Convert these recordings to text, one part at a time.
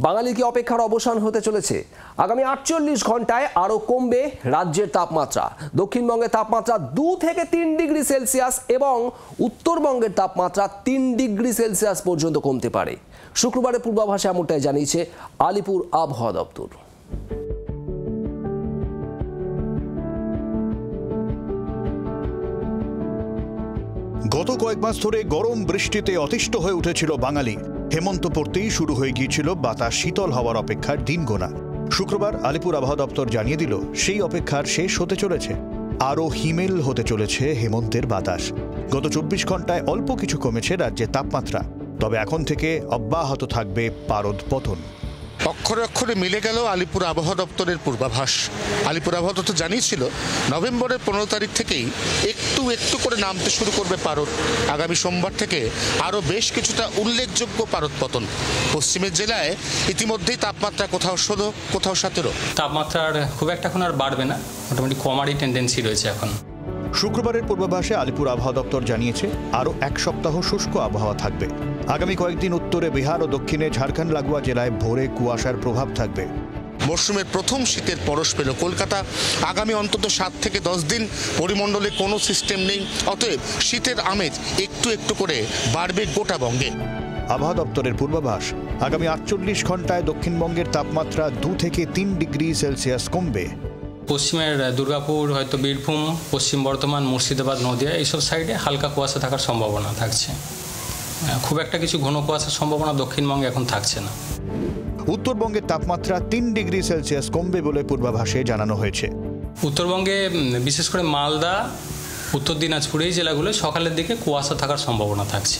বাঙালির কি অপেক্ষার অবসান হতে চলেছে? আগামী ৪৮ ঘন্টায় আরও কমবে রাজ্যের তাপমাত্রা। দক্ষিণবঙ্গের তাপমাত্রা ২ থেকে ৩ ডিগ্রি সেলসিয়াস এবং উত্তরবঙ্গের তাপমাত্রা ৩ ডিগ্রি সেলসিয়াস পর্যন্ত কমতে পারে। শুক্রবারের পূর্বাভাসে এমনটাই জানিয়েছে আলিপুর আবহাওয়া দপ্তর। গত কয়েক মাস ধরে গরম বৃষ্টিতে অতিষ্ঠ হয়ে উঠেছিল বাঙালি। হেমন্ত পড়তেই শুরু হয়ে গিয়েছিল বাতাস শীতল হওয়ার অপেক্ষার দিন গোনা। শুক্রবার আলিপুর আবহাওয়া দপ্তর জানিয়ে দিল, সেই অপেক্ষার শেষ হতে চলেছে। আরও হিমেল হতে চলেছে হেমন্তের বাতাস। গত ২৪ ঘন্টায় অল্প কিছু কমেছে রাজ্যের তাপমাত্রা, তবে এখন থেকে অব্যাহত থাকবে পারদ পতন। অক্ষরে অক্ষরে মিলে গেল আলিপুর আবহাওয়া দপ্তরের পূর্বাভাস। আলিপুর আবহাওয়া দপ্তর জানিয়েছিল নভেম্বরের ১৫ তারিখ থেকেই একটু একটু করে নামতে শুরু করবে পারদ। আগামী সোমবার থেকে আরও বেশ কিছুটা উল্লেখযোগ্য পারদ পতন। পশ্চিমের জেলায় ইতিমধ্যেই তাপমাত্রা কোথাও ১৬, কোথাও ১৭। তাপমাত্রার খুব একটা এখন আর বাড়বে না, মোটামুটি কমারই টেন্ডেন্সি রয়েছে এখন। শুক্রবারের পূর্বাভাসে আলিপুর আবহাওয়া দপ্তর জানিয়েছে আরও এক সপ্তাহ শুষ্ক আবহাওয়া থাকবে। আগামী কয়েকদিন উত্তরে বিহার ও দক্ষিণে ঝাড়খণ্ড লাগোয়া জেলায় ভোরে কুয়াশার প্রভাব থাকবে। মরশুমের প্রথম শীতের পরশ পেল কলকাতা। আগামী অন্তত ৭ থেকে ১০ দিন পরিমণ্ডলে কোনো সিস্টেম নেই, অতএব শীতের আমেজ একটু একটু করে বাড়বে গোটা বঙ্গে। আবহাওয়া দপ্তরের পূর্বাভাস, আগামী ৪৮ ঘন্টায় দক্ষিণবঙ্গের তাপমাত্রা ২ থেকে ৩ ডিগ্রি সেলসিয়াস কমবে। পশ্চিমের দুর্গাপুর, হয়তো বীরভূম, পশ্চিম বর্ধমান, মুর্শিদাবাদ, নদিয়া এইসব সাইডে হালকা কুয়াশা থাকার সম্ভাবনা থাকছে। খুব একটা কিছু ঘন কুয়াশার সম্ভাবনা দক্ষিণবঙ্গে এখন থাকছে না। উত্তরবঙ্গের তাপমাত্রা ৩ ডিগ্রি সেলসিয়াস কমবে বলে পূর্বাভাসে জানানো হয়েছে। উত্তরবঙ্গে বিশেষ করে মালদা, উত্তর দিনাজপুর এই জেলাগুলো সকালের দিকে কুয়াশা থাকার সম্ভাবনা থাকছে।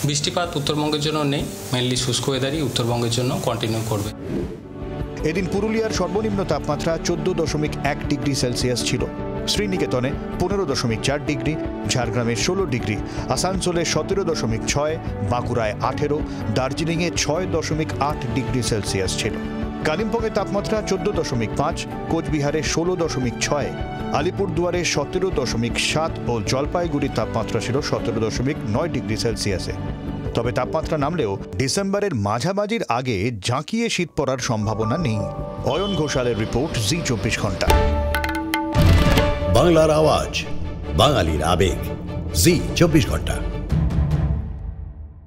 বৃষ্টিপাত উত্তরবঙ্গের জন্য নেই, মেনলি শুষ্ক ওয়েদারই উত্তরবঙ্গের জন্য কন্টিনিউ করবে। এদিন পুরুলিয়ার সর্বনিম্ন তাপমাত্রা ১৪.১ ডিগ্রি সেলসিয়াস ছিল। শ্রীনিকেতনে ১৫.৪ ডিগ্রি, ঝাড়গ্রামে ১৬ ডিগ্রি, আসানসোলে ১৭.৬, বাঁকুড়ায় ১৮, দার্জিলিংয়ে ৬.৮ ডিগ্রি সেলসিয়াস ছিল। কালিম্পংয়ের তাপমাত্রা ১৪.৫, কোচবিহারে ১৬.৬, আলিপুরদুয়ারে ১৭.৭ ও জলপাইগুড়ির তাপমাত্রা ছিল ১৭.৯ ডিগ্রি সেলসিয়াসে। তবে তাপমাত্রা নামলেও ডিসেম্বরের মাঝামাঝির আগে ঝাঁকিয়ে শীত পড়ার সম্ভাবনা নেই। অয়ন ঘোষালের রিপোর্ট, জি২৪ ঘন্টা। বাংলার আওয়াজ, বাঙালির আবেগ, জি২৪ ঘন্টা।